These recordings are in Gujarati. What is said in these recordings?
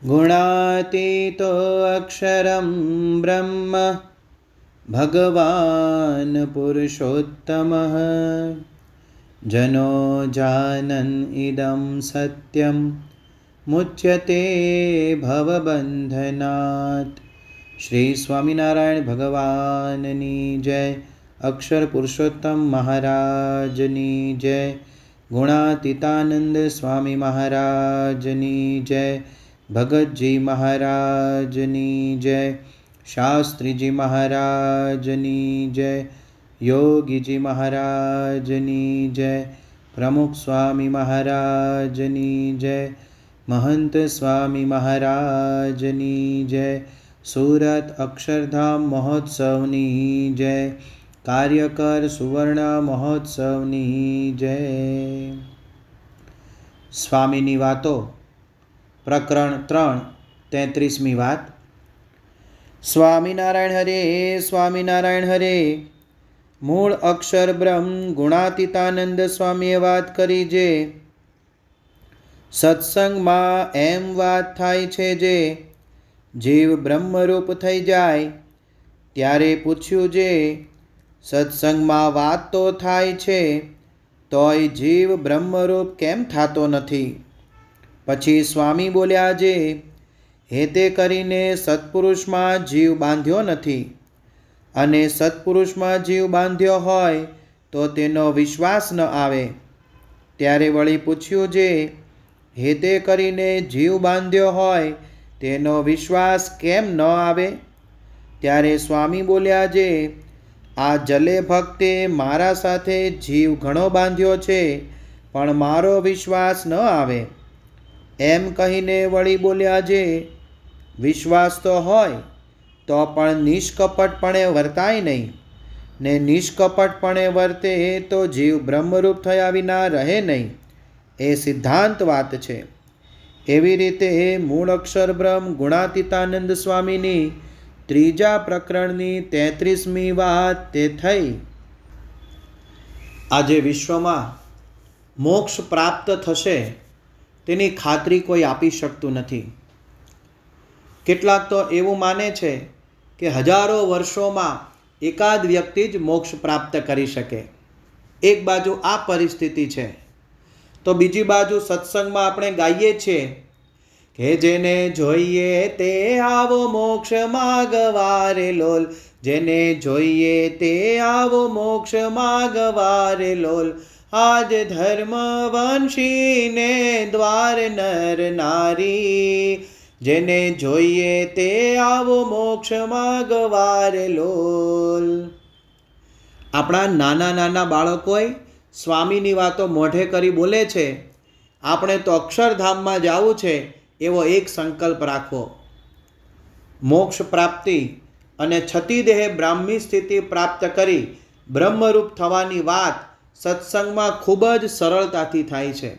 गुणातीतो अक्षरं ब्रह्म भगवान् पुरुषोत्तमः जनो जानन् इदं सत्यं मुच्यते भवबन्धनात्। श्री स्वामिनारायण भगवाननी जय। अक्षर पुरुषोत्तम महाराजनी जय। गुणातीतानंद स्वामी महाराजनी जय। भगतजी महाराजनी जय। शास्त्री जी महाराजनी जय। योगी जी महाराजनी जय। प्रमुख स्वामी महाराजनी जय। महंत स्वामी महाराजनी जय। सूरत अक्षरधाम महोत्सवनी जय। कार्यकर सुवर्ण महोत्सवनी जय। स्वामीनी वातो प्रकरण 3 33मी વાત। સ્વામિનારાયણ હરે સ્વામિનારાયણ હરે। મૂળ અક્ષર બ્રહ્મ ગુણાતીતાનંદ સ્વામીએ વાત કરી જે સત્સંગમાં એમ વાત થાય છે જે જીવ બ્રહ્મરૂપ થઈ જાય ત્યારે પૂછ્યું જે સત્સંગમાં વાત તો થાય છે તોય જીવ બ્રહ્મરૂપ કેમ થતો નથી। પછી સ્વામી બોલ્યા જે હેતે કરીને સત્પુરુષમાં જીવ બાંધ્યો નથી અને સત્પુરુષમાં જીવ બાંધ્યો હોય તો તેનો વિશ્વાસ ન આવે। ત્યારે વળી પૂછ્યું જે હેતે કરીને જીવ બાંધ્યો હોય તેનો વિશ્વાસ કેમ ન આવે। ત્યારે સ્વામી બોલ્યા જે આ જલે ભક્તે મારા સાથે જીવ ઘણો બાંધ્યો છે પણ મારો વિશ્વાસ ન આવે। એમ કહીને વળી બોલ્યા જે વિશ્વાસ તો હોય તો પણ નિષ્કપટપણે વર્તાય નહીં ને નિષ્કપટપણે વર્તે તો જીવ બ્રહ્મરૂપ થયા વિના રહે નહીં, એ સિદ્ધાંત વાત છે। એવી રીતે મૂળ અક્ષર બ્રહ્મ ગુણાતીતાનંદ સ્વામીની ત્રીજા પ્રકરણની 33મી વાત તે થઈ। આજે વિશ્વમાં મોક્ષ પ્રાપ્ત થશે તેની ખાતરી કોઈ આપી શકતું નથી। કેટલાક તો એવું માને છે કે હજારો વર્ષોમાં એકાદ વ્યક્તિ જ મોક્ષ પ્રાપ્ત કરી શકે। એક બાજુ આ પરિસ્થિતિ છે તો બીજી બાજુ સત્સંગમાં આપણે ગાઈએ છીએ કે જેને જોઈએ તે આવો મોક્ષ માગવારે લોલ, જેને જોઈએ તે આવો મોક્ષ માગવારે લોલ। આજ ધર્મ વંશીને દ્વાર નર નારી, જેને જોઈએ તે આવો મોક્ષ માગવારે લોલ। આપણા નાના નાના બાળકોએ સ્વામીની વાતો મોઢે કરી બોલે છે, આપણે તો અક્ષરધામમાં જવું છે એવો એક સંકલ્પ રાખવો। મોક્ષ પ્રાપ્તિ અને છતીદેહે બ્રાહ્મી સ્થિતિ પ્રાપ્ત કરી બ્રહ્મરૂપ થવાની વાત સત્સંગમાં ખૂબ જ સરળતાથી થાય છે।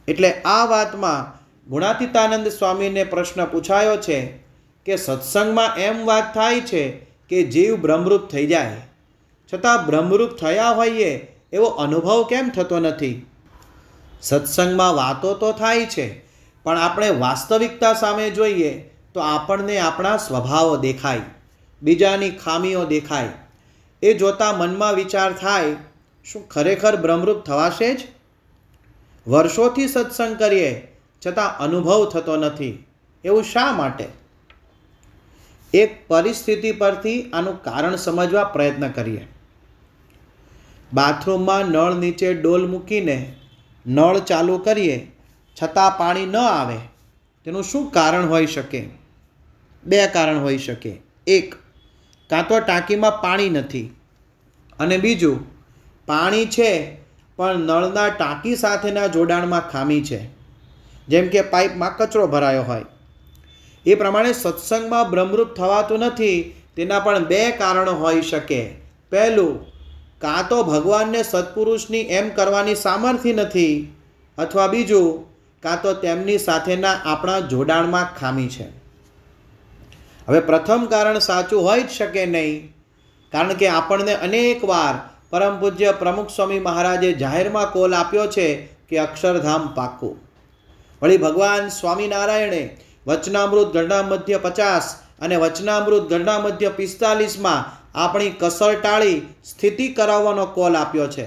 એટલે આ વાતમાં ગુણાતીતાનંદ સ્વામીને પ્રશ્ન પૂછાયો છે કે સત્સંગમાં એમ વાત થાય છે કે જીવ બ્રહ્મરૂપ થઈ જાય છતાં બ્રહ્મરૂપ થયા હોઈએ એવો અનુભવ કેમ થતો નથી। સત્સંગમાં વાતો તો થાય છે પણ આપણે વાસ્તવિકતા સામે જોઈએ તો આપણને આપણા સ્વભાવો દેખાય, બીજાની ખામીઓ દેખાય। એ જોતાં મનમાં વિચાર થાય શું ખરેખર બ્રહ્મરૂપ થવાશે જ? વર્ષોથી સત્સંગ કરીએ છતાં અનુભવ થતો નથી, એવું શા માટે? એક પરિસ્થિતિ પરથી આનું કારણ સમજવા પ્રયત્ન કરીએ। બાથરૂમમાં નળ નીચે ડોલ મૂકીને નળ ચાલુ કરીએ છતાં પાણી ન આવે, તેનું શું કારણ હોઈ શકે? બે કારણ હોઈ શકે। એક, કાં તો ટાંકીમાં પાણી નથી અને બીજું પાણી છે પણ નળના ટાંકી સાથેના જોડાણમાં ખામી છે, જેમ કે પાઇપમાં કચરો ભરાયો હોય। એ પ્રમાણે સત્સંગમાં બ્રહ્મરૂપ થવાતું નથી તેના પણ બે કારણો હોઈ શકે। પહેલું, કાં તો ભગવાનને સત્પુરુષની એમ કરવાની સામર્થ્ય નથી અથવા બીજું કાં તો તેમની સાથેના આપણા જોડાણમાં ખામી છે। હવે પ્રથમ કારણ સાચું હોઈ જ શકે નહીં, કારણ કે આપણને અનેક વાર પરમ પૂજ્ય પ્રમુખ સ્વામી મહારાજે જાહેરમાં કોલ આપ્યો છે કે અક્ષરધામ પાક્કું। વળી ભગવાન સ્વામિનારાયણે વચનામૃત ગરડા મધ્ય 50 અને વચનામૃત ગરડા મધ્ય 45માં આપણી કસર ટાળી સ્થિતિ કરાવવાનો કોલ આપ્યો છે.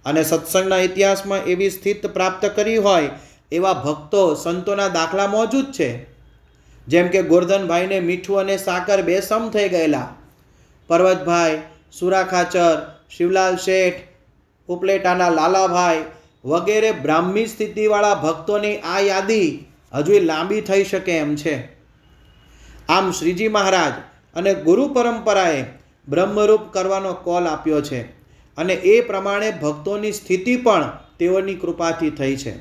અને સત્સંગના ઇતિહાસમાં એવી સ્થિતિ પ્રાપ્ત કરી હોય એવા ભક્તો સંતોના દાખલા મોજૂદ છે. જેમ કે ગોરધનભાઈને મીઠું અને સાકર બે સમ થઈ ગયેલા, પર્વતભાઈ, સુરાખાચર, શિવલાલ શેઠ, ઉપલેટાના લાલાભાઈ વગેરે બ્રાહ્મી સ્થિતિવાળા ભક્તોની આ યાદી હજુ લાંબી થઈ શકે એમ છે. આમ શ્રીજી મહારાજ અને ગુરુ પરંપરાએ બ્રહ્મરૂપ કરવાનો કોલ આપ્યો છે અને એ પ્રમાણે ભક્તોની સ્થિતિ પણ તેઓની કૃપાથી થઈ છે.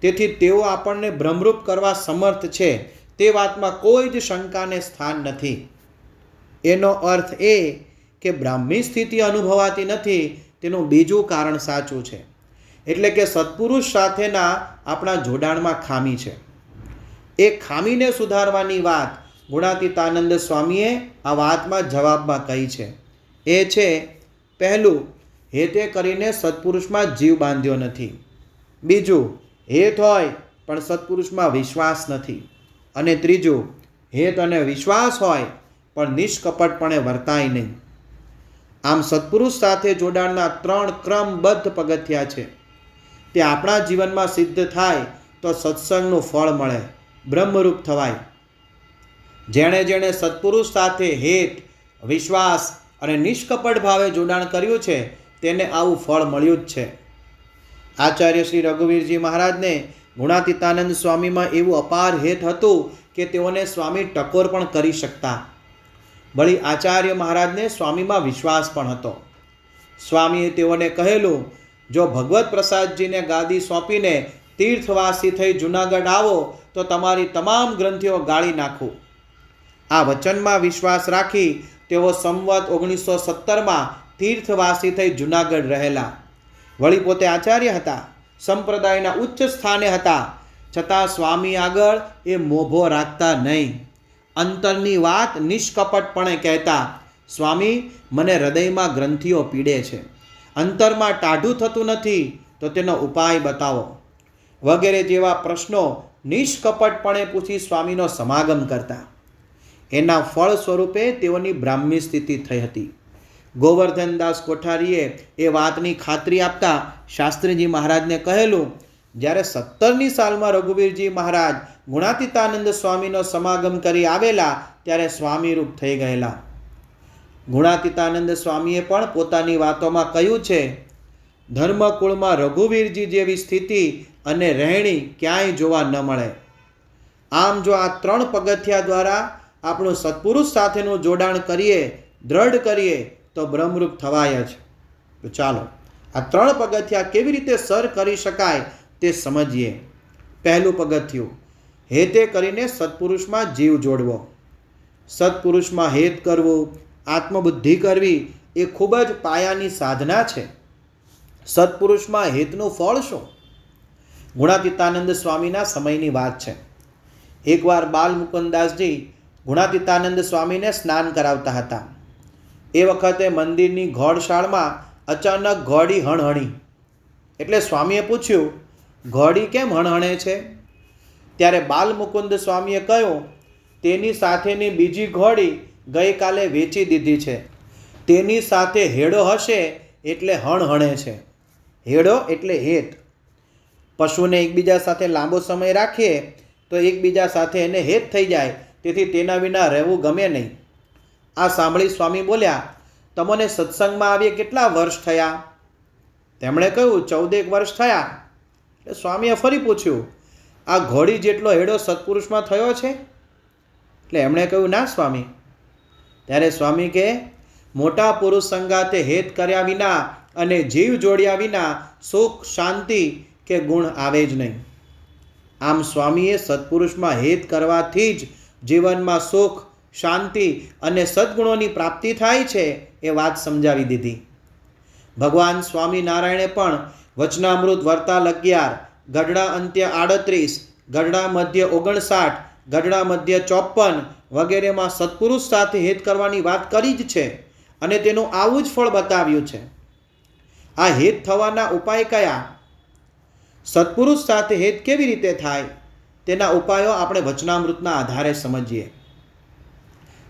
તેથી તેઓ આપણને બ્રહ્મરૂપ કરવા સમર્થ છે તે વાતમાં કોઈ જ શંકાને સ્થાન નથી. એનો અર્થ એ કે બ્રાહ્મી સ્થિતિ અનુભવાતી નથી તેનું બીજું કારણ સાચું છે, એટલે કે સત્પુરુષ સાથેના આપણા જોડાણમાં ખામી છે. એ ખામીને સુધારવાની વાત ગુણાતીતાનંદ સ્વામીએ આ વાતમાં જવાબમાં કહી છે. એ છે, પહેલું, હેતે કરીને સત્પુરુષમાં જીવ બાંધ્યો નથી. બીજું, હેત હોય પણ સત્પુરુષમાં વિશ્વાસ નથી. અને ત્રીજું, હેત અને વિશ્વાસ હોય પણ નિષ્કપટપણે વર્તાય નહીં. આમ સત્પુરુષ સાથે જોડાણના 3 ક્રમબદ્ધ પગથિયા છે. તે આપણા જીવનમાં સિદ્ધ થાય તો સત્સંગનું ફળ મળે, બ્રહ્મરૂપ થવાય. જેણે જેણે સત્પુરુષ સાથે હેત, વિશ્વાસ અને નિષ્કપટ ભાવે જોડાણ કર્યું છે તેને આવું ફળ મળ્યું જ છે. આચાર્ય શ્રી રઘુવીરજી મહારાજને ગુણાતીતાનંદ સ્વામીમાં એવું અપાર હેત હતું કે તેઓને સ્વામી ટકોર પણ કરી શકતા. વળી આચાર્ય મહારાજને સ્વામીમાં વિશ્વાસ પણ હતો. સ્વામીએ તેઓને કહેલું, જો ભગવત પ્રસાદજીને ગાદી સોંપીને તીર્થવાસી થઈ જૂનાગઢ આવો તો તમારી તમામ ગ્રંથિઓ ગાળી નાખું. આ વચનમાં વિશ્વાસ રાખી તેઓ સંવત 1917માં તીર્થવાસી થઈ જૂનાગઢ રહેલા. વળી પોતે આચાર્ય હતા, સંપ્રદાયના ઉચ્ચ સ્થાને હતા, છતાં સ્વામી આગળ એ મોભો રાખતા નહીં. અંતરની વાત નિષ્કપટપણે કહેતા, સ્વામી, મને હૃદયમાં ગ્રંથિઓ પીડે છે, અંતરમાં ટાઢું થતું નથી, તો તેનો ઉપાય બતાવો વગેરે જેવા પ્રશ્નો નિષ્કપટપણે પૂછી સ્વામીનો સમાગમ કરતા. એના ફળ સ્વરૂપે તેઓની બ્રાહ્મી સ્થિતિ થઈ હતી. ગોવર્ધનદાસ કોઠારીએ એ વાતની ખાતરી આપતા શાસ્ત્રીજી મહારાજને કહેલું, જ્યારે 17ની સાલમાં રઘુવીરજી મહારાજ ગુણાતીતાનંદ સ્વામીનો સમાગમ કરી આવેલા ત્યારે સ્વામીરૂપ થઈ ગયેલા. ગુણાતીતાનંદ સ્વામીએ પણ પોતાની વાતોમાં કહ્યું છે, ધર્મકુળમાં રઘુવીરજી જેવી સ્થિતિ અને રહેણી ક્યાંય જોવા ન મળે. આમ જો આ 3 પગથિયા દ્વારા આપણું સત્પુરુષ સાથેનું જોડાણ કરીએ, દ્રઢ કરીએ તો બ્રહ્મરૂપ થવાય જ. તો ચાલો આ 3 પગથિયા કેવી રીતે સર કરી શકાય તે સમજીએ. પહેલું પગથિયું, હેતે કરીને સત્પુરુષમાં જીવ જોડવો. સત્પુરુષમાં હેત કરવું, આત્મબુદ્ધિ કરવી એ ખૂબ જ પાયાની સાધના છે. સત્પુરુષમાં હેતનું ફળ શું? ગુણાતીતાનંદ સ્વામીના સમયની વાત છે. એકવાર બાલ મુકુંદાસજી ગુણાતીતાનંદ સ્વામીને સ્નાન કરાવતા હતા. એ વખતે મંદિરની ઘોડશાળમાં અચાનક ઘોડી હણહણી. એટલે સ્વામીએ પૂછ્યું, ઘોડી કેમ હણહણે છે? ત્યારે બાલ મુકુંદ સ્વામીએ કહ્યું, તેની સાથેની બીજી ઘોડી ગઈકાલે વેચી દીધી છે, તેની સાથે હેડો હશે એટલે હણહણે છે. હેડો એટલે હેત. પશુને એકબીજા સાથે લાંબો સમય રાખીએ તો એકબીજા સાથે એને હેત થઈ જાય, તેથી તેના વિના રહેવું ગમે નહીં. આ સાંભળી સ્વામી બોલ્યા, તમને સત્સંગમાં આવીએ કેટલા વર્ષ થયા? તેમણે કહ્યું, 14 વર્ષ થયા. એટલે સ્વામીએ ફરી પૂછ્યું, આ ઘોડી જેટલો હેડો સત્પુરુષમાં થયો છે? એટલે એમણે કહ્યું, ના સ્વામી. ત્યારે સ્વામી કહે, મોટા પુરુષ સંગાતે હેત કર્યા વિના અને જીવ જોડ્યા વિના સુખ, શાંતિ કે ગુણ આવે જ નહીં. આમ સ્વામીએ સત્પુરુષમાં હેત કરવાથી જ જીવનમાં સુખ, શાંતિ અને સદ્ગુણોની પ્રાપ્તિ થાય છે એ વાત સમજાવી દીધી. ભગવાન સ્વામિનારાયણે પણ વચનામૃત વર્તાલ 11, ગઢડા અંત્ય 38, ગઢડા મધ્ય 59, ગઢડા મધ્ય 54 વગેરેમાં સત્પુરુષ સાથે હેત કરવાની વાત કરી જ છે અને તેનું આવું જ ફળ બતાવ્યું છે. આ હેત થવાના ઉપાય કયા? સત્પુરુષ સાથે હેત કેવી રીતે થાય? તેના ઉપાયો આપણે વચનામૃતના આધારે સમજીએ.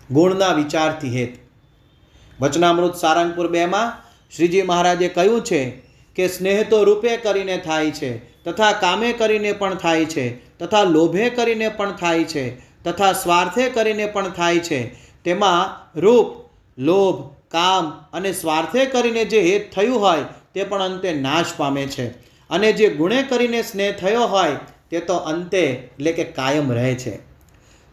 ગુણના વિચારથી હેત. વચનામૃત સારંગપુર 2માં શ્રીજી મહારાજે કહ્યું છે કે સ્નેહ તો રૂપે કરીને થાય છે, તથા કામે કરીને પણ થાય છે, તથા લોભે કરીને પણ થાય છે, તથા સ્વાર્થે કરીને પણ થાય છે. તેમાં રૂપ, લોભ, કામ અને સ્વાર્થે કરીને જે હેત થયું હોય તે પણ અંતે નાશ પામે છે, અને જે ગુણે કરીને સ્નેહ થયો હોય તે તો અંતે એટલે કે કાયમ રહે છે.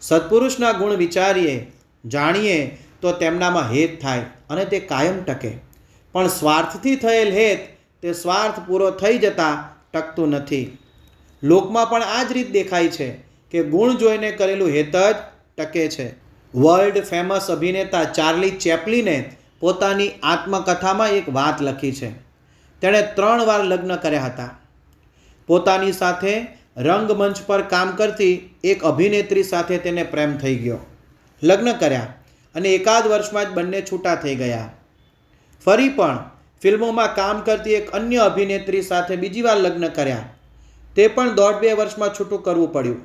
સત્પુરુષના ગુણ વિચારીએ, જાણીએ તો તેમનામાં હેત થાય અને તે કાયમ ટકે. પણ સ્વાર્થથી થયેલ હેત તે સ્વાર્થ પૂરો થઈ જતાં ટકતું નથી. લોકમાં પણ આ જ રીત દેખાય છે કે ગુણ જોઈને કરેલું હેત જ ટકે છે. વર્લ્ડ ફેમસ અભિનેતા ચાર્લી ચેપ્લિને પોતાની આત્મકથામાં એક વાત લખી છે. તેણે 3 વાર લગ્ન કર્યા હતા. પોતાની સાથે રંગમંચ પર કામ કરતી એક અભિનેત્રી સાથે તેને પ્રેમ થઈ ગયો. લગ્ન કર્યા અને એકાદ વર્ષમાં જ બંને છૂટા થઈ ગયા. ફરી પણ ફિલ્મોમાં કામ કરતી એક અન્ય અભિનેત્રી સાથે બીજી વાર લગ્ન કર્યા. તે પણ 1.5-2 વર્ષમાં છૂટું કરવું પડ્યું.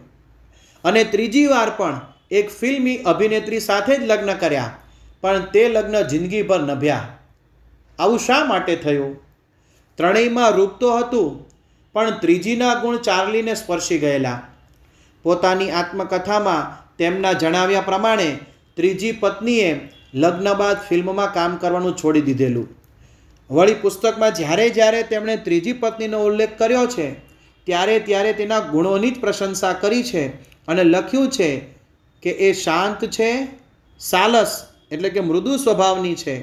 અને ત્રીજી વાર પણ એક ફિલ્મી અભિનેત્રી સાથે જ લગ્ન કર્યા, પણ તે લગ્ન જિંદગીભર નભ્યા. આવું શા માટે થયું? ત્રણેયમાં રૂપ તો હતું, પણ ત્રીજીના ગુણ ચાર્લીને સ્પર્શી ગયેલા. પોતાની આત્મકથામાં તેમના જણાવ્યા પ્રમાણે ત્રીજી પત્નીએ લગ્ન બાદ ફિલ્મમાં કામ કરવાનું છોડી દીધેલું. વળી પુસ્તકમાં જ્યારે તેમણે ત્રીજી પત્નીનો ઉલ્લેખ કર્યો છે ત્યારે તેના ગુણોની જ પ્રશંસા કરી છે અને લખ્યું છે કે એ શાંત છે, સાલસ એટલે કે મૃદુ સ્વભાવની છે,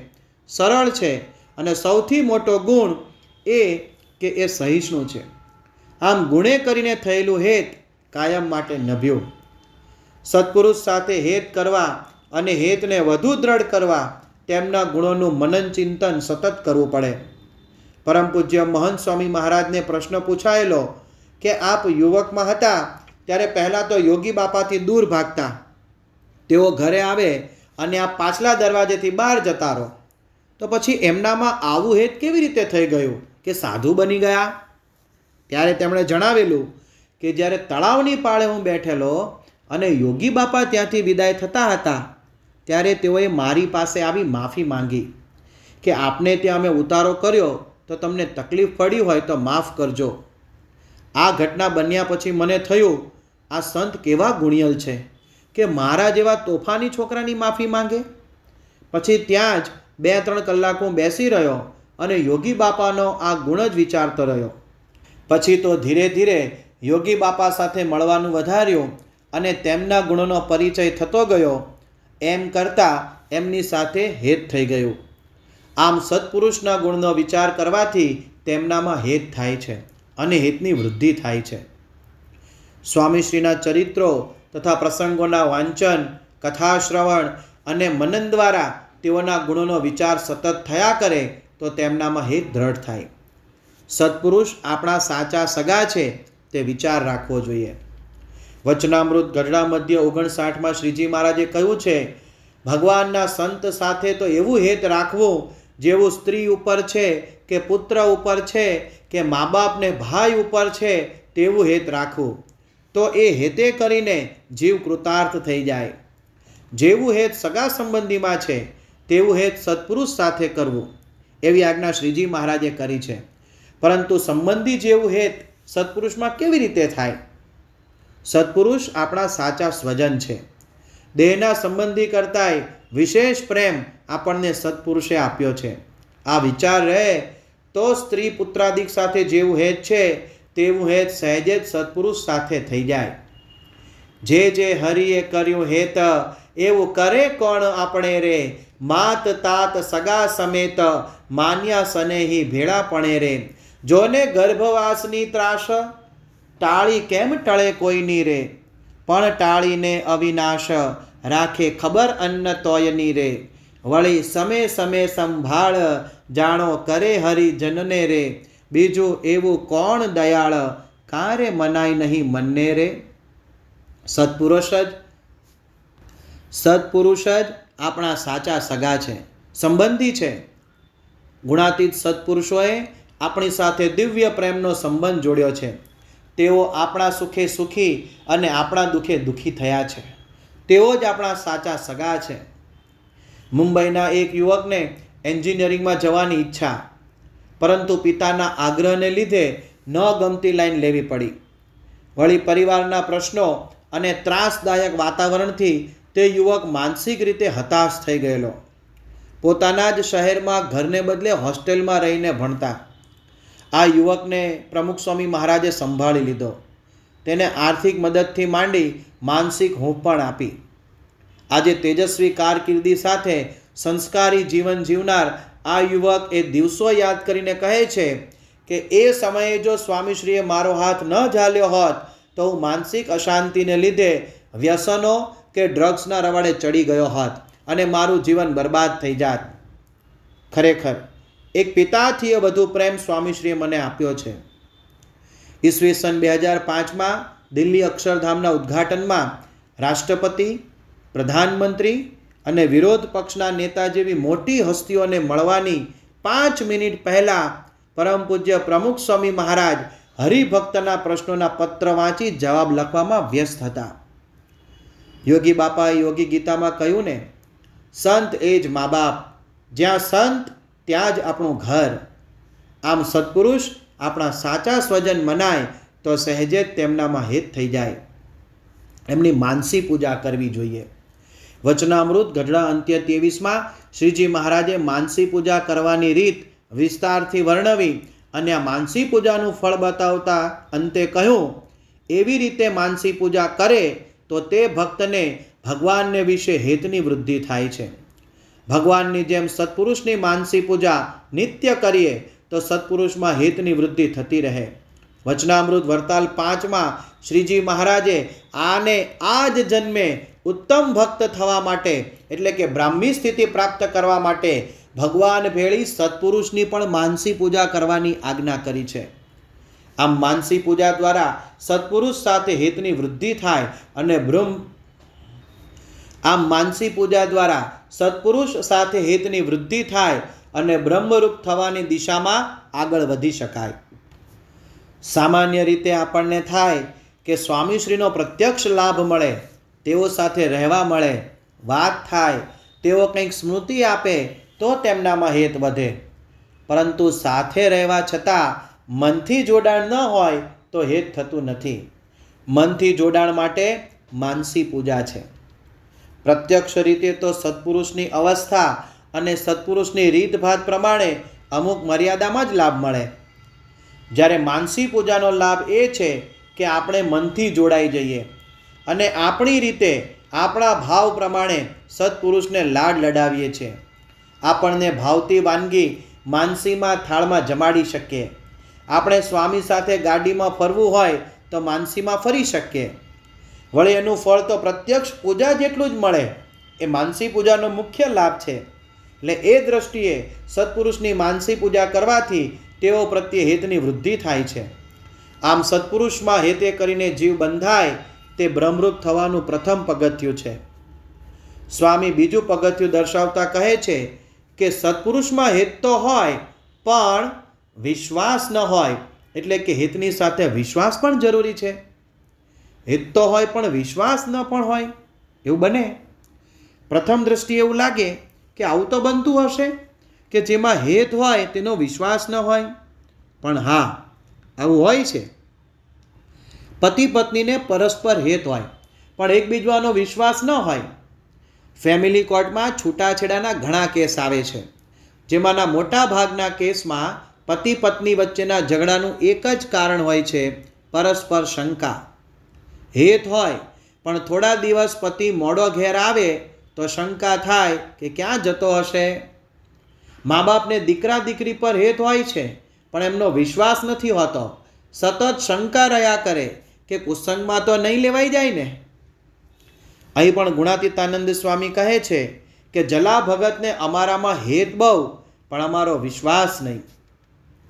સરળ છે, અને સૌથી મોટો ગુણ એ કે એ સહિષ્ણુ છે. આમ ગુણે કરીને થયેલું હેત કાયમ માટે નભ્યું. સત્પુરુષ સાથે હેત કરવા અને હેતને વધુ દ્રઢ કરવા તેમના ગુણોનું મનન ચિંતન સતત કરવું પડે. પરમ પૂજ્ય મહંત સ્વામી મહારાજને પ્રશ્ન પૂછાયેલો કે આપ યુવકમાં હતા ત્યારે પહેલાં તો યોગી બાપાથી દૂર ભાગતા, તેઓ ઘરે આવે અને આપ પાછલા દરવાજેથી બહાર જતા રહો, તો પછી એમનામાં આવું હેત કેવી રીતે થઈ ગયું કે સાધુ બની ગયા? ત્યારે તેમણે જણાવેલું કે જ્યારે તળાવની પાળે હું બેઠેલો અને યોગી બાપા ત્યાંથી વિદાય થતા હતા ત્યારે તેઓએ મારી પાસે આવી માફી માંગી કે આપને ત્યાં અમે ઉતારો કર્યો તો તમને તકલીફ પડી હોય તો માફ કરજો. આ ઘટના બન્યા પછી મને થયું આ સંત કેવા ગુણિયલ છે કે મારા જેવા તોફાની છોકરાની માફી માંગે. પછી ત્યાં જ 2-3 કલાક હું બેસી રહ્યો અને યોગી બાપાનો આ ગુણ જ વિચારતો રહ્યો. પછી તો ધીરે ધીરે યોગી બાપા સાથે મળવાનું વધાર્યું અને તેમના ગુણોનો પરિચય થતો ગયો. એમ કરતાં એમની સાથે હેત થઈ ગયું. આમ સત્પુરુષના ગુણનો વિચાર કરવાથી તેમનામાં હેત થાય છે અને હેતની વૃદ્ધિ થાય છે. સ્વામીશ્રીના ચરિત્રો તથા પ્રસંગોના વાંચન, કથા શ્રવણ અને મનન દ્વારા તેઓના ગુણોનો વિચાર સતત થયા કરે તો તેમનામાં હેત દ્રઢ થાય. સત્પુરુષ આપણા સાચા સગા છે તે વિચાર રાખવો જોઈએ. વચનામૃત ગઢડા મધ્ય 59માં શ્રીજી મહારાજે કહ્યું છે, ભગવાનના સંત સાથે તો એવું હેત રાખવું જેવું સ્ત્રી ઉપર છે કે પુત્ર ઉપર છે કે મા બાપને ભાઈ ઉપર છે તેવું હેત રાખવું, તો એ હેતે કરીને જીવ કૃતાર્થ થઈ જાય. જેવું હેત સગા સંબંધીમાં છે તેવું હેત સત્પુરુષ સાથે કરવું, એવી આજ્ઞા શ્રીજી મહારાજે કરી છે. પરંતુ સંબંધી જેવું હેત સત્પુરુષમાં કેવી રીતે થાય? સત્પુરુષ આપણા સાચા સ્વજન છે. દેહના સંબંધી કરતાંય વિશેષ પ્રેમ આપણને સત્પુરુષે આપ્યો છે. આ વિચાર રહે તો સ્ત્રી પુત્રાદિક સાથે જેવું હેત છે તેવું હેત સહેજે જ સત્પુરુષ સાથે થઈ જાય. જે હરિએ કર્યું હેત એવું કરે કોણ આપણે રે, માત તાત સગા સમેત માન્યા સનેહી ભેળાપણે રે. જોને ગર્ભવાસની ત્રાસ ટાળી કેમ ટળે કોઈની રે, પણ ટાળીને અવિનાશ રાખે ખબર અન્ન તોયની રે. વળી સમે સમે સંભાળ જાણો કરે હરિજનને રે, બીજું એવું કોણ દયાળ કારે મનાય નહીં મનને રે. સત્પુરુષ જ આપણા સાચા સગા છે, સંબંધી છે. ગુણાતીત સત્પુરુષોએ આપણી સાથે દિવ્ય પ્રેમનો સંબંધ જોડ્યો છે. તેઓ આપણા સુખે સુખી અને આપણા દુઃખે દુઃખી થયા છે. તેઓ જ આપણા સાચા સગા છે. મુંબઈના એક યુવકને એન્જિનિયરિંગમાં જવાની ઈચ્છા, પરંતુ પિતાના આગ્રહને લીધે ન ગમતી લાઈન લેવી પડી. વળી પરિવારના પ્રશ્નો અને ત્રાસદાયક વાતાવરણથી તે યુવક માનસિક રીતે હતાશ થઈ ગયેલો. પોતાના જ શહેરમાં ઘરને બદલે હોસ્ટેલમાં રહીને ભણતા આ યુવકને પ્રમુખ સ્વામી મહારાજે સંભાળી લીધો. તેને આર્થિક મદદથી માંડી માનસિક હૂંફ પણ આપી. આજે તેજસ્વી કારકિર્દી સાથે સંસ્કારી જીવન જીવનાર આ યુવક એ દિવસો યાદ કરીને કહે છે કે એ સમયે જો સ્વામીશ્રીએ મારો હાથ ન ઝાલ્યો હોત તો હું માનસિક અશાંતિને લીધે વ્યસનો કે ડ્રગ્સના રવાડે ચડી ગયો હોત અને મારું જીવન બરબાદ થઈ જાત. ખરેખર એક પિતાથી વધુ પ્રેમ સ્વામીશ્રીએ મને આપ્યો છે. ઈસવીસન 2005માં દિલ્હી અક્ષરધામના ઉદ્ઘાટનમાં રાષ્ટ્રપતિ, પ્રધાનમંત્રી અને વિરોધ પક્ષના નેતા જેવી મોટી હસ્તીઓને મળવાની 5 મિનિટ પહેલાં પરમ પૂજ્ય પ્રમુખ સ્વામી મહારાજ હરિભક્તના પ્રશ્નોના પત્ર વાંચી જવાબ લખવામાં વ્યસ્ત હતા. યોગી બાપાએ યોગી ગીતામાં કહ્યું ને, સંત એ જ મા બાપ, જ્યાં સંત ત્યાં જ આપણું ઘર. આમ સત્પુરુષ આપણા સાચા સ્વજન મનાય તો સહેજે જ તેમનામાં હેત થઈ જાય. એમની માનસી પૂજા કરવી જોઈએ. વચનામૃત ગઢડા અંત્ય 23માં શ્રીજી મહારાજે માનસી પૂજા કરવાની રીત વિસ્તારથી વર્ણવી અને આ માનસી પૂજાનું ફળ બતાવતા અંતે કહ્યું, એવી રીતે માનસી પૂજા કરે તો તે ભક્તને ભગવાનને વિશે હેતની વૃદ્ધિ થાય છે. ભગવાનની જેમ સત્પુરુષની માનસી પૂજા નિત્ય કરીએ તો સત્પુરુષમાં હેતની વૃદ્ધિ થતી રહે. વચનામૃત વરતાલ 5માં શ્રીજી મહારાજે આને આ જ જન્મે ઉત્તમ ભક્ત થવા માટે એટલે કે બ્રાહ્મી સ્થિતિ પ્રાપ્ત કરવા માટે ભગવાન ભેળી સત્પુરુષની પણ માનસી પૂજા કરવાની આજ્ઞા કરી છે. આમ માનસી પૂજા દ્વારા સત્પુરુષ સાથે હેતની વૃદ્ધિ થાય અને માનસી પૂજા દ્વારા સત્પુરુષ સાથે હેતની વૃદ્ધિ થાય અને બ્રહ્મરૂપ થવાની દિશામાં આગળ વધી શકાય. સામાન્ય રીતે આપણને થાય કે સ્વામીશ્રીનો પ્રત્યક્ષ લાભ મળે, તેઓ સાથે રહેવા મળે, વાત થાય, તેઓ કંઈક સ્મૃતિ આપે તો તેમનામાં હેત વધે. પરંતુ સાથે રહેવા છતાં મનથી જોડાણ ન હોય તો હેત થતું નથી. મનથી જોડાણ માટે માનસી પૂજા છે. પ્રત્યક્ષ રીતે તો સત્પુરુષની અવસ્થા અને સત્પુરુષની રીતભાત પ્રમાણે અમુક મર્યાદામાં જ લાભ મળે. જ્યારે માનસી પૂજાનો લાભ એ છે કે આપણે મનથી જોડાઈ જઈએ અને આપણી રીતે આપણા ભાવ પ્રમાણે સત્પુરુષને લાડ લડાવીએ છીએ. આપણને ભાવતી વાનગી માનસીમાં થાળમાં જમાડી શકીએ. આપણે સ્વામી સાથે ગાડીમાં ફરવું હોય તો માનસીમાં ફરી શકીએ. વળી એનું ફળ તો પ્રત્યક્ષ પૂજા જેટલું જ મળે. એ માનસી પૂજાનો મુખ્ય લાભ છે. એટલે એ દ્રષ્ટિએ સત્પુરુષની માનસી પૂજા કરવાથી તેઓ પ્રત્યે હેતની વૃદ્ધિ થાય છે. આમ સત્પુરુષમાં હેતે કરીને જીવ બંધાય તે બ્રહ્મરૂપ થવાનું પ્રથમ પગથિયું છે. સ્વામી બીજું પગથિયું દર્શાવતા કહે છે કે સત્પુરુષમાં હેત તો હોય પણ વિશ્વાસ ન હોય. એટલે કે હેતની સાથે વિશ્વાસ પણ જરૂરી છે. હેત તો હોય પણ વિશ્વાસ ન પણ હોય એવું બને. પ્રથમ દ્રષ્ટિએ એવું લાગે કે આવું તો બનતું હશે કે જેમાં હેત હોય તેનો વિશ્વાસ ન હોય. પણ હા, આવું હોય છે. પતિ પત્નીને પરસ્પર હેત હોય પણ એકબીજાનો વિશ્વાસ ન હોય. ફેમિલી કોર્ટમાં છૂટાછેડાના ઘણા કેસ આવે છે, જેમાંના મોટા ભાગના કેસમાં પતિ પત્ની વચ્ચેના ઝઘડાનું એક જ કારણ હોય છે, પરસ્પર શંકા. હેત હોય પણ થોડા દિવસ પતિ મોડો ઘેર આવે તો શંકા થાય કે ક્યાં જતો હશે. મા બાપને દીકરા દીકરી પર હેત હોય છે પણ એમનો વિશ્વાસ નથી હોતો. સતત શંકા રહ્યા કરે કે કુસંગમાં તો નહીં લેવાઈ જાય ને. અહીં પણ ગુણાતીતાનંદ સ્વામી કહે છે કે જલા ભગતને અમારામાં હેત બહુ પણ અમારો વિશ્વાસ નહીં.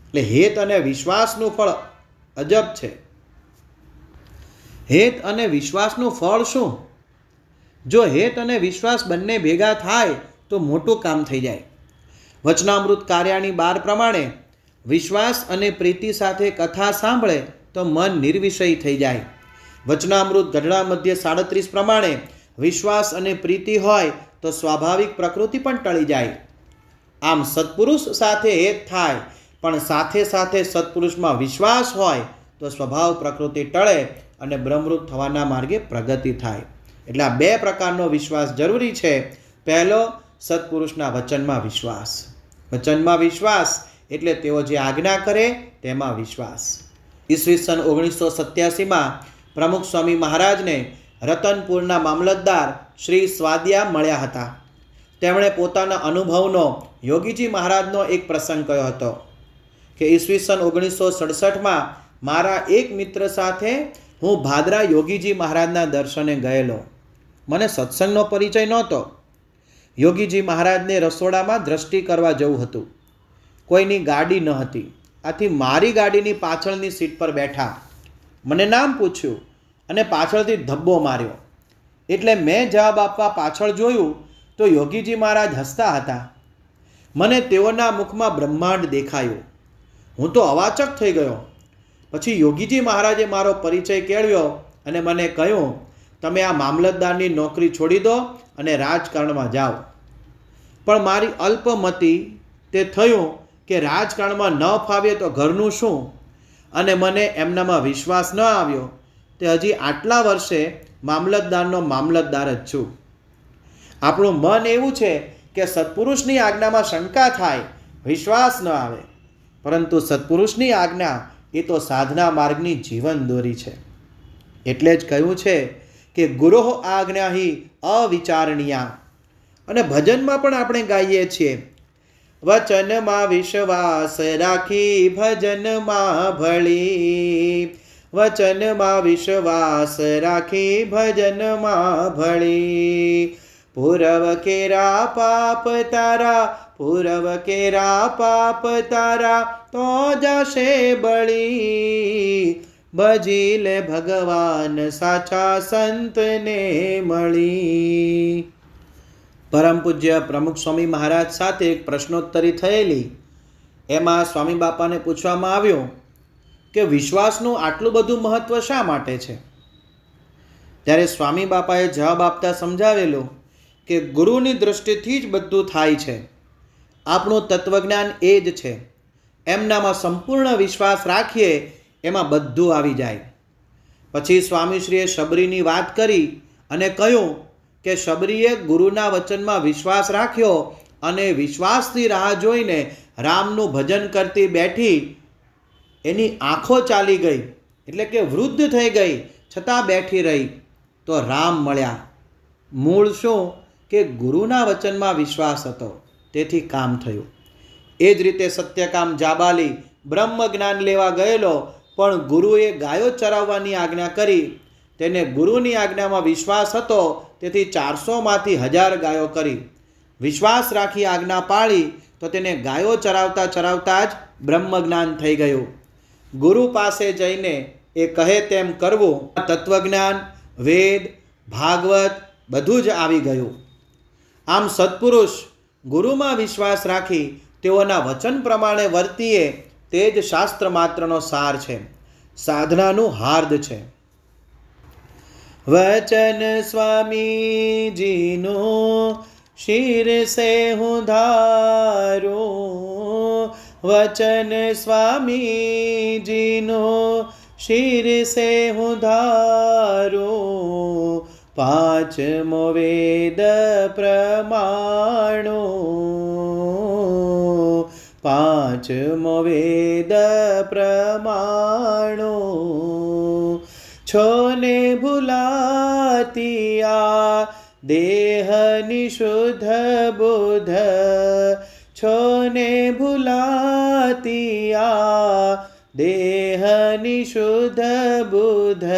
એટલે હેત અને વિશ્વાસનું ફળ અજબ છે. હેત અને વિશ્વાસનું ફળ શું? જો હેત અને વિશ્વાસ બંને ભેગા થાય તો મોટું કામ થઈ જાય. વચનામૃત કાર્યાણી 12 પ્રમાણે વિશ્વાસ અને પ્રીતિ સાથે કથા સાંભળે તો મન નિર્વિષય થઈ જાય. વચનામૃત ગઢડા મધ્ય 37 પ્રમાણે વિશ્વાસ અને પ્રીતિ હોય તો સ્વાભાવિક પ્રકૃતિ પણ ટળી જાય. આમ સત્પુરુષ સાથે હેત થાય, પણ સાથે સાથે સત્પુરુષમાં વિશ્વાસ હોય તો સ્વભાવ પ્રકૃતિ ટળે અને બ્રહ્મરૂપ થવાના માર્ગે પ્રગતિ થાય. એટલે આ બે પ્રકારનો વિશ્વાસ જરૂરી છે. પહેલો, સત્પુરુષના વચનમાં વિશ્વાસ. વચનમાં વિશ્વાસ એટલે તેઓ જે આજ્ઞા કરે તેમાં વિશ્વાસ. ઈસવીસન 1987માં પ્રમુખ સ્વામી મહારાજને રતનપુરના મામલતદાર શ્રી સ્વાદિયા મળ્યા હતા. તેમણે પોતાના અનુભવનો યોગીજી મહારાજનો એક પ્રસંગ કહ્યો હતો કે ઈસવીસન 1967માં મારા એક મિત્ર સાથે હું ભાદરા યોગીજી મહારાજના દર્શને ગયેલો. મને સત્સંગનો પરિચય નહોતો. યોગીજી મહારાજને રસોડામાં દ્રષ્ટિ કરવા જવું હતું. કોઈની ગાડી ન હતી, આથી મારી ગાડીની પાછળની સીટ પર બેઠા. મને નામ પૂછ્યું અને પાછળથી ધબ્બો માર્યો. એટલે મેં જવાબ આપવા પાછળ જોયું તો યોગીજી મહારાજ હસતા હતા. મને તેઓના મુખમાં બ્રહ્માંડ દેખાયું. હું તો અવાચક થઈ ગયો. પછી યોગીજી મહારાજે મારો પરિચય કેળવ્યો અને મને કહ્યું, તમે આ મામલતદારની નોકરી છોડી દો અને રાજકારણમાં જાઓ. પણ મારી અલ્પમતિ તે થયું કે રાજકારણમાં ન ફાવે તો ઘરનું શું, અને મને એમનામાં વિશ્વાસ ન આવ્યો તે હજી આટલા વર્ષે મામલતદારનો મામલતદાર જ છું. આપણું મન એવું છે કે સત્પુરુષની આજ્ઞામાં શંકા થાય, વિશ્વાસ ન આવે, પરંતુ સત્પુરુષની આજ્ઞા એ તો સાધના માર્ગની જીવન દોરી છે. એટલે જ કહ્યું છે કે ગુરોહ આજ્ઞા હિ અવિચારણીયા. અને ભજનમાં પણ આપણે ગાઈએ છીએ, વચનમાં વિશ્વાસ રાખી ભજનમાં ભળી. વચનમાં વિશ્વાસ રાખી ભજનમાં ભળી. પૂરવ કેરા પાપ તારા, પૂરવ કેરા પાપ તારા, તો જશે બળી. ભજી લે ભગવાન સાચા સંતને મળી. પરમ પૂજ્ય પ્રમુખ સ્વામી મહારાજ સાથે એક પ્રશ્નોત્તરી થયેલી. એમાં સ્વામી બાપાને પૂછવામાં આવ્યું કે વિશ્વાસનું આટલું બધું મહત્વ શા માટે છે? ત્યારે સ્વામી બાપાએ જવાબ આપતા સમજાવેલું કે ગુરુની દૃષ્ટિથી જ બધું થાય છે. આપણું તત્વજ્ઞાન એ જ છે. એમનામાં સંપૂર્ણ વિશ્વાસ રાખીએ એમાં બધું આવી જાય. પછી સ્વામીશ્રીએ શબરીની વાત કરી અને કહ્યું કે શબરીએ ગુરુના વચનમાં વિશ્વાસ રાખ્યો અને વિશ્વાસથી રાહ જોઈને રામનું ભજન કરતી બેઠી. એની આંખો ચાલી ગઈ, એટલે કે વૃદ્ધ થઈ ગઈ, છતાં બેઠી રહી તો રામ મળ્યા. મૂળ શું કે ગુરુના વચનમાં વિશ્વાસ હતો, તેથી કામ થયું. એ જ રીતે સત્યકામ જાબાલી બ્રહ્મ જ્ઞાન લેવા ગયેલો, પણ ગુરુએ ગાયો ચરાવવાની આજ્ઞા કરી. તેને ગુરુની આજ્ઞામાં વિશ્વાસ હતો, તેથી 400માંથી 1000 ગાયો કરી. વિશ્વાસ રાખી આજ્ઞા પાળી તો તેને ગાયો ચરાવતા ચરાવતા જ બ્રહ્મ જ્ઞાન થઈ ગયું. ગુરુ પાસે જઈને એ કહે તેમ કરવું, તત્વજ્ઞાન, વેદ, ભાગવત બધું જ આવી ગયું. આમ સત્પુરુષ ગુરુમાં વિશ્વાસ રાખી તેઓના વચન પ્રમાણે વર્તીએ તે જ શાસ્ત્ર માત્રનો સાર છે, સાધનાનું હાર્દ છે. વચન સ્વામીજીનું શિર સે હું ધારું. વચન સ્વામીજીનું શિર સે હું ધારું. પાંચમો વેદ પ્રમાણો. પાંચમો વેદ પ્રમાણો. છોને ભૂલાતી આ દેહની શુદ્ધ બુદ્ધ. છોને ભૂલાતી આ દેહની શુદ્ધ બુદ્ધ.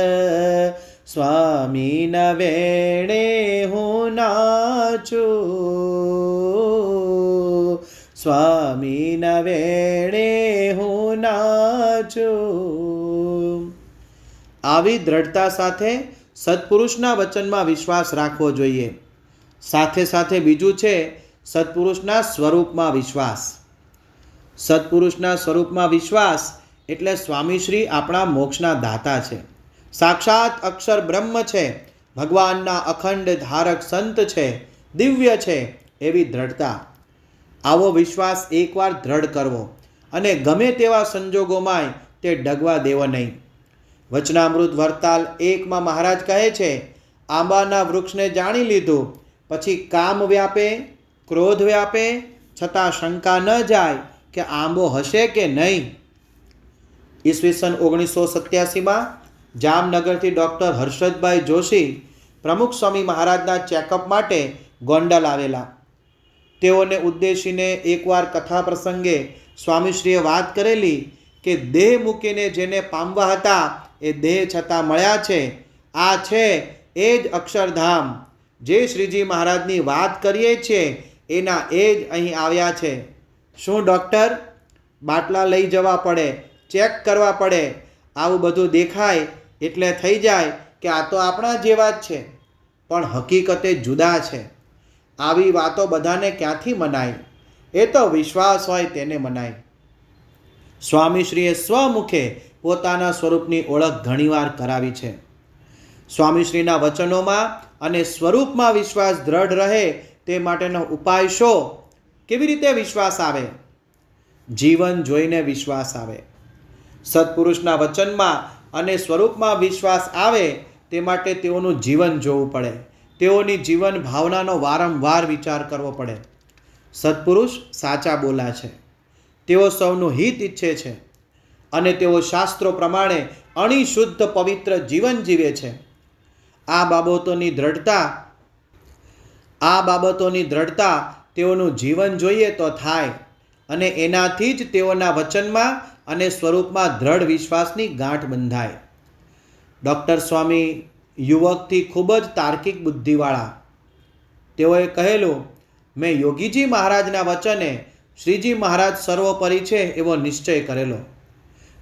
સ્વામીના વેણે હું નાચું. સ્વામીના વેણે હું નાચું. આવી દ્રઢતા સાથે સત્પુરુષના વચનમાં વિશ્વાસ રાખવો જોઈએ. સાથે સાથે બીજું છે સત્પુરુષના સ્વરૂપમાં વિશ્વાસ. સત્પુરુષના સ્વરૂપમાં વિશ્વાસ એટલે સ્વામીશ્રી આપણા મોક્ષના દાતા છે, સાક્ષાત અક્ષર બ્રહ્મ છે, ભગવાનના અખંડ ધારક સંત છે, દિવ્ય છે એવી દ્રઢતા. આવો વિશ્વાસ એકવાર દ્રઢ કરવો અને ગમે તેવા સંજોગોમાંય તે ડગવા દેવો નહીં. વચનામૃત વરતાલ 1માં મહારાજ કહે છે, આંબાના વૃક્ષને જાણી લીધું પછી કામ વ્યાપે, ક્રોધ વ્યાપે, છતાં શંકા ન જાય કે આંબો હશે કે નહીં. ઈસવીસન 1987માં જામનગરથી ડૉક્ટર હર્ષદભાઈ જોશી પ્રમુખ સ્વામી મહારાજના ચેકઅપ માટે ગોંડલ આવેલા. તેઓને ઉદ્દેશીને એકવાર કથા પ્રસંગે સ્વામીશ્રીએ વાત કરેલી કે દેહ મૂકીને જેને પામવા હતા એ દેહ છતાં મળ્યા છે. આ છે એ જ અક્ષરધામ. જે શ્રીજી મહારાજની વાત કરીએ છીએ એના એ જ અહીં આવ્યા છે. શું ડૉક્ટર, બાટલા લઈ જવા પડે, ચેક કરવા પડે, આવું બધું દેખાય એટલે થઈ જાય કે આ તો આપણા જેવા જ છે, પણ હકીકતે જુદા છે. આવી વાતો બધાને ક્યાંથી મનાય? એ તો વિશ્વાસ હોય તેને મનાય. સ્વામીશ્રીએ સ્વમુખે પોતાના સ્વરૂપની ઓળખ ઘણીવાર કરાવી છે. સ્વામીશ્રીના વચનોમાં અને સ્વરૂપમાં વિશ્વાસ દ્રઢ રહે તે માટેનો ઉપાય શો? કેવી રીતે વિશ્વાસ આવે? જીવન જોઈને વિશ્વાસ આવે. સત્પુરુષના વચનમાં અને સ્વરૂપમાં વિશ્વાસ આવે તે માટે તેઓનું જીવન જોવું પડે. તેઓની જીવન ભાવનાનો વારંવાર વિચાર કરવો પડે. સત્પુરુષ સાચા બોલા છે, તેઓ સૌનું હિત ઈચ્છે છે અને તેઓ શાસ્ત્રો પ્રમાણે અણિશુદ્ધ પવિત્ર જીવન જીવે છે. આ બાબતોની દ્રઢતા તેઓનું જીવન જોઈએ તો થાય અને એનાથી જ તેઓના વચનમાં અને સ્વરૂપમાં દ્રઢ વિશ્વાસની ગાંઠ બંધાય. ડૉક્ટર સ્વામી યુવકથી ખૂબ જ તાર્કિક બુદ્ધિવાળા. તેઓએ કહેલું, મેં યોગીજી મહારાજના વચને શ્રીજી મહારાજ સર્વોપરી છે એવો નિશ્ચય કરેલો.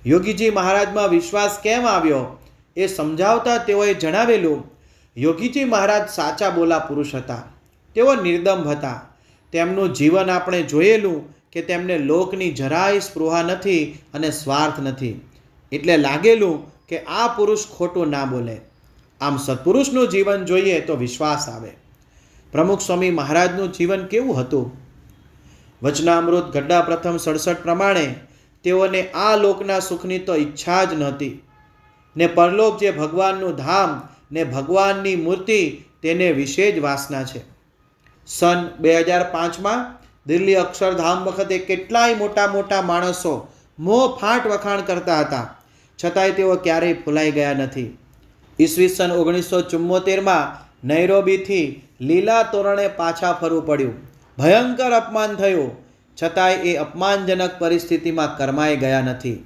યોગીજી મહારાજમાં વિશ્વાસ કેમ આવ્યો એ સમજાવતા તેઓએ જણાવેલું, યોગીજી મહારાજ સાચા બોલા પુરુષ હતા. તેઓ નિર્દંભ હતા. તેમનું જીવન આપણે જોયેલું કે તેમને લોકની જરાય સ્પૃહા નથી અને સ્વાર્થ નથી. એટલે લાગેલું કે આ પુરુષ ખોટું ના બોલે. આમ સત્પુરુષનું જીવન જોઈએ તો વિશ્વાસ આવે. પ્રમુખ સ્વામી મહારાજનું જીવન કેવું હતું? વચનામૃત ગઢડા પ્રથમ 67 પ્રમાણે તેઓને આ લોકના સુખની તો ઈચ્છા જ નહોતી ને પરલોક જે ભગવાનનું ધામ ને ભગવાનની મૂર્તિ તેને વિશે જ વાસના છે. સન 2005માં દિલ્હી અક્ષરધામ વખતે કેટલાય મોટા માણસો મોં ફાટ વખાણ કરતા હતા, છતાંય તેઓ ક્યારેય ભૂલાઈ ગયા નથી. ઈસવીસન 1974માં નૈરોબીથી લીલા તોરણે પાછા ફરવું પડ્યું. ભયંકર અપમાન થયું, છતાંય એ અપમાનજનક પરિસ્થિતિમાં કરમાઈ ગયા નથી.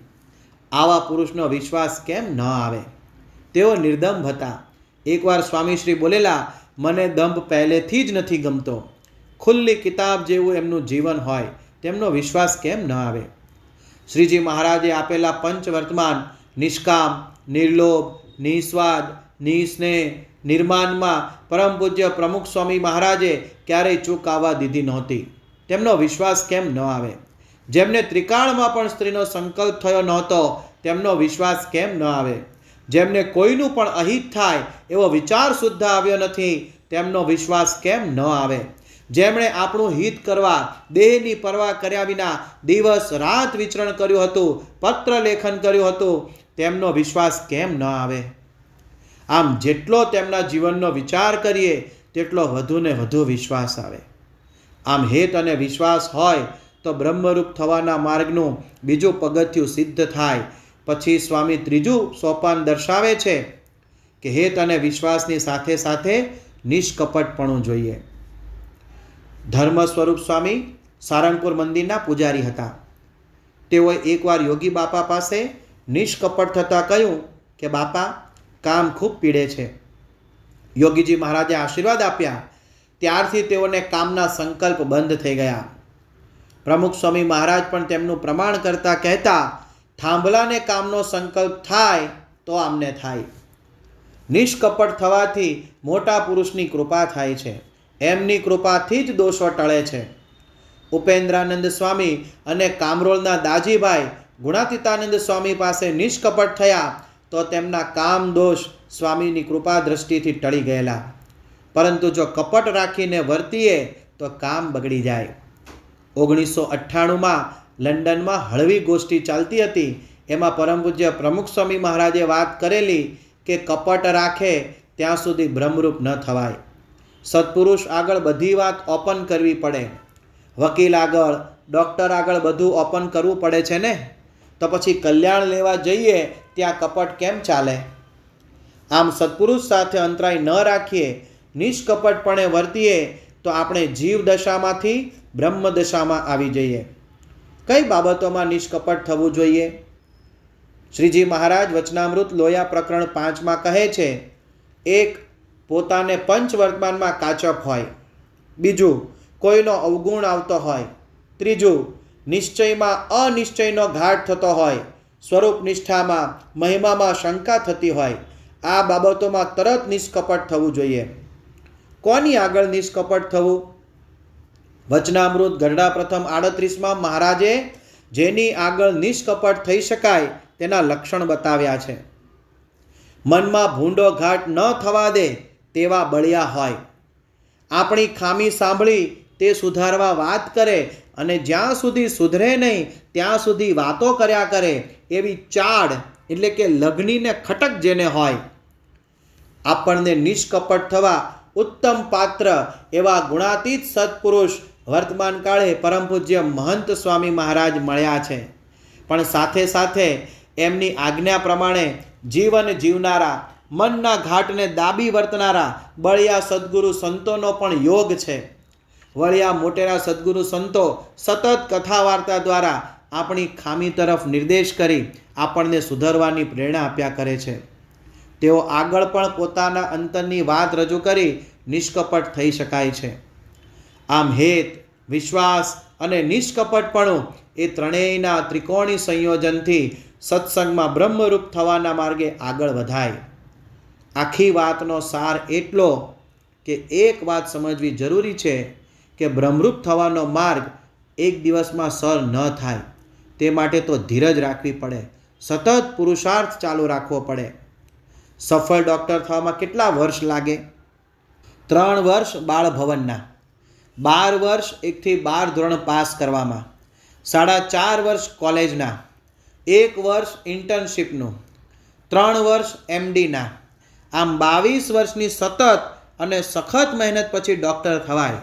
આવા પુરુષનો વિશ્વાસ કેમ ન આવે? તેઓ નિર્દંભ હતા. એકવાર સ્વામીશ્રી બોલેલા, મને દંભ પહેલેથી જ નથી ગમતો. ખુલ્લી કિતાબ જેવું એમનું જીવન હોય, તેમનો વિશ્વાસ કેમ ન આવે? શ્રીજી મહારાજે આપેલા પંચવર્તમાન નિષ્કામ, નિર્લોભ, નિસ્વાદ, નિસ્નેહ, નિર્માનમાં પરમ પૂજ્ય પ્રમુખ સ્વામી મહારાજે ક્યારેય ચૂક આવવા દીધી નહોતી. તેમનો વિશ્વાસ કેમ ન આવે? જેમને ત્રિકાળમાં પણ સ્ત્રીનો સંકલ્પ થયો નહોતો, તેમનો વિશ્વાસ કેમ ન આવે? જેમને કોઈનું પણ અહિત થાય એવો વિચાર સુદ્ધ આવ્યો નથી, તેમનો વિશ્વાસ કેમ ન આવે? જેમણે આપણું હિત કરવા દેહની પરવા કર્યા વિના દિવસ રાત વિચરણ કર્યું હતું, પત્ર લેખન કર્યું હતું, તેમનો વિશ્વાસ કેમ ન આવે? આમ જેટલો તેમના જીવનનો વિચાર કરીએ તેટલો વધુને વધુ વિશ્વાસ આવે. આમ હેત અને વિશ્વાસ હોય તો બ્રહ્મરૂપ થવાના માર્ગનું બીજું પગથિયું સિદ્ધ થાય. પછી સ્વામી ત્રીજું સોપાન દર્શાવે છે કે હેત અને વિશ્વાસની સાથે સાથે નિષ્કપટપણું જોઈએ. ધર્મ સ્વરૂપ સ્વામી સારંગપુર મંદિરના પૂજારી હતા. તેઓએ એકવાર યોગી બાપા પાસે નિષ્કપટ થતાં કહ્યું કે બાપા, કામ ખૂબ પીડે છે. યોગીજી મહારાજે આશીર્વાદ આપ્યા. ત્યારથી તેઓને કામના સંકલ્પ બંધ થઈ ગયા. પ્રમુખ સ્વામી મહારાજ પણ તેમનું પ્રમાણ કરતા કહેતા, થાંભલાને કામનો સંકલ્પ થાય તો આમને થાય. નિષ્કપટ થવાથી મોટા પુરુષની કૃપા થાય છે. એમની કૃપાથી જ દોષો ટળે છે. ઉપેન્દ્રાનંદ સ્વામી અને કામરોલના દાજીભાઈ ગુણાતીતાનંદ સ્વામી પાસે નિષ્કપટ થયા તો તેમના કામ દોષ સ્વામીની કૃપા દ્રષ્ટિથી ટળી ગયેલા. પરંતુ જો કપટ રાખીને વર્તીએ તો કામ બગડી જાય. 1998માં લંડનમાં હળવી ગોષ્ઠી ચાલતી હતી. એમાં પરમ પૂજ્ય પ્રમુખ સ્વામી મહારાજે વાત કરેલી કે કપટ રાખે ત્યાં સુધી બ્રહ્મરૂપ ન થવાય. સત્પુરુષ આગળ બધી વાત ઓપન કરવી પડે. વકીલ આગળ, ડૉક્ટર આગળ બધું ઓપન કરવું પડે છે ને, તો પછી કલ્યાણ લેવા જઈએ ત્યાં કપટ કેમ ચાલે? આમ સત્પુરુષ સાથે અંતરાય ન રાખીએ, નિષ્કપટપણે વર્તીએ તો આપણે જીવ દશામાંથી બ્રહ્મ દશામાં આવી જઈએ. કઈ બાબતોમાં નિષ્કપટ થવું જોઈએ? શ્રીજી મહારાજ વચનામૃત લોયા પ્રકરણ 5માં કહે છે, 1. પોતાને પંચવર્તમાનમાં કાચપ હોય. 2. કોઈનો અવગુણ આવતો હોય. 3. નિશ્ચયમાં અનિશ્ચયનો ઘાટ થતો હોય. સ્વરૂપ નિષ્ઠામાં, મહિમામાં શંકા થતી હોય. આ બાબતોમાં તરત નિષ્કપટ થવું જોઈએ. કોની આગળ નિષ્કપટ થવું? વચનામૃત ગરડા પ્રથમ 38માં મહારાજે જેની આગળ નિષ્કપટ થઈ શકાય તેના લક્ષણ બતાવ્યા છે. મનમાં ભૂંડો ઘાટ ન થવા દે તેવા બળિયા હોય. આપણી ખામી સાંભળી તે સુધારવા વાત કરે અને જ્યાં સુધી સુધરે નહીં ત્યાં સુધી વાતો કર્યા કરે એવી ચાડ એટલે કે લગ્નીને ખટક જેને હોય. આપણને નિષ્કપટ થવા ઉત્તમ પાત્ર એવા ગુણાતીત સત્પુરુષ વર્તમાન કાળે પરમ પૂજ્ય મહંત સ્વામી મહારાજ મળ્યા છે. પણ સાથે સાથે એમની આજ્ઞા પ્રમાણે જીવન જીવનારા, મનના ઘાટને દાબી વર્તનારા બળિયા સદ્ગુરુ સંતોનો પણ યોગ છે. વળિયા મોટેરા સદ્ગુરુ સંતો સતત કથા વાર્તા દ્વારા આપણી ખામી તરફ નિર્દેશ કરી આપણને સુધરવાની પ્રેરણા આપ્યા કરે છે. તેઓ આગળ પણ પોતાના અંતરની વાત રજૂ કરી નિષ્કપટ થઈ શકાય છે. આમ હેત, વિશ્વાસ અને નિષ્કપટપણું એ ત્રણેયના ત્રિકોણી સંયોજનથી સત્સંગમાં બ્રહ્મરૂપ થવાના માર્ગે આગળ વધાય. આખી વાતનો સાર એટલો કે એક વાત સમજવી જરૂરી છે કે બ્રહ્મરૂપ થવાનો માર્ગ એક દિવસમાં સર ન થાય. તે માટે તો ધીરજ રાખવી પડે, સતત પુરુષાર્થ ચાલુ રાખવો પડે. સફળ ડૉક્ટર થવામાં કેટલા વર્ષ લાગે? 3 વર્ષ બાળભવનના, 12 વર્ષ 1 થી 12 ધોરણ પાસ કરવામાં, 4.5 વર્ષ કોલેજના, 1 વર્ષ ઇન્ટર્નશીપનું, 3 વર્ષ MDના. આમ 22 વર્ષની સતત અને સખત મહેનત પછી ડૉક્ટર થવાય.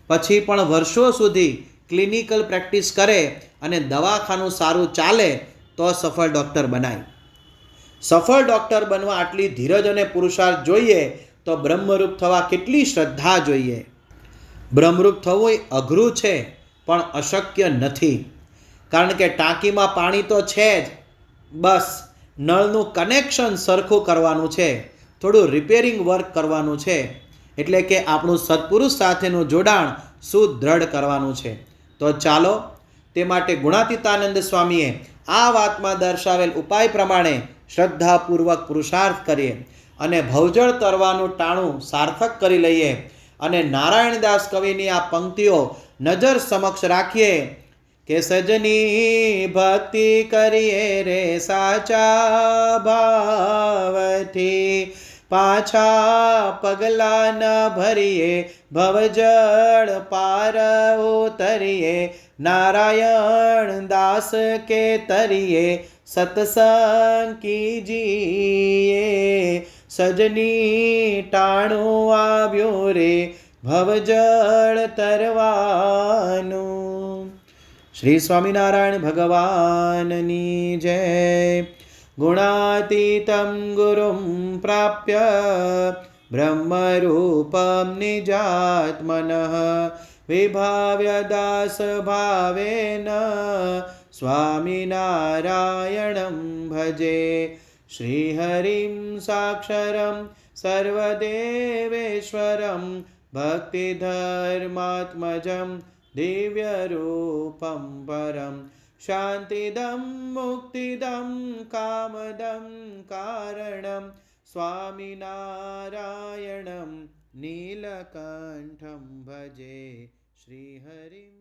પછી પણ વર્ષો સુધી ક્લિનિકલ પ્રેક્ટિસ કરે અને દવાખાનું સારું ચાલે તો સફળ ડૉક્ટર બનાય. સફળ ડૉક્ટર બનવા આટલી ધીરજ અને પુરુષાર્થ જોઈએ તો બ્રહ્મરૂપ થવા કેટલી શ્રદ્ધા જોઈએ. બ્રહ્મરૂપ થવું એ અઘરું છે પણ અશક્ય નથી. કારણ કે ટાંકીમાં પાણી તો છે જ, બસ નળનું કનેક્શન સરખું કરવાનું છે, થોડું રિપેરિંગ વર્ક કરવાનું છે. એટલે કે આપણું સત્પુરુષ સાથેનું જોડાણ સુદૃઢ કરવાનું છે. તો ચાલો તે માટે ગુણાતીતાનંદ સ્વામીએ આ વાતમાં દર્શાવેલ ઉપાય પ્રમાણે શ્રદ્ધાપૂર્વક પુરુષાર્થ કરીએ અને ભવજળ તરવાનું ટાણું સાર્થક કરી લઈએ અને નારાયણદાસ કવિની આ પંક્તિઓ નજર સમક્ષ રાખીએ કે સજની ભક્તિ કરીએ રે સાચા ભાવથી, પાછા પગલા ન ભરીએ, ભવજળ પાર ઉતરીએ, નારાયણ દાસ કે તરીએ સત્સંગ કીજીએ. સજની ટાણું આવ્યો રે ભવજળ તરવાનું. શ્રી સ્વામિનારાયણ ભગવાનની જય. ગુણાતીતમ ગુરુમ પ્રાપ્ય બ્રહ્મરૂપમ નિજાત્મનઃ વિભાવ્ય દાસ ભાવેન સ્વામિનારાયણં ભજે. શ્રીહરિં સાક્ષરં સર્વદેવેશ્વરં ભક્તિધર્માત્મજં દિવ્યરૂપં પરમ શાંતિદમ મુક્તિદમ કામદમ કારણમ સ્વામિનારાયણં નીલકંઠં ભજે. શ્રીહરિમ.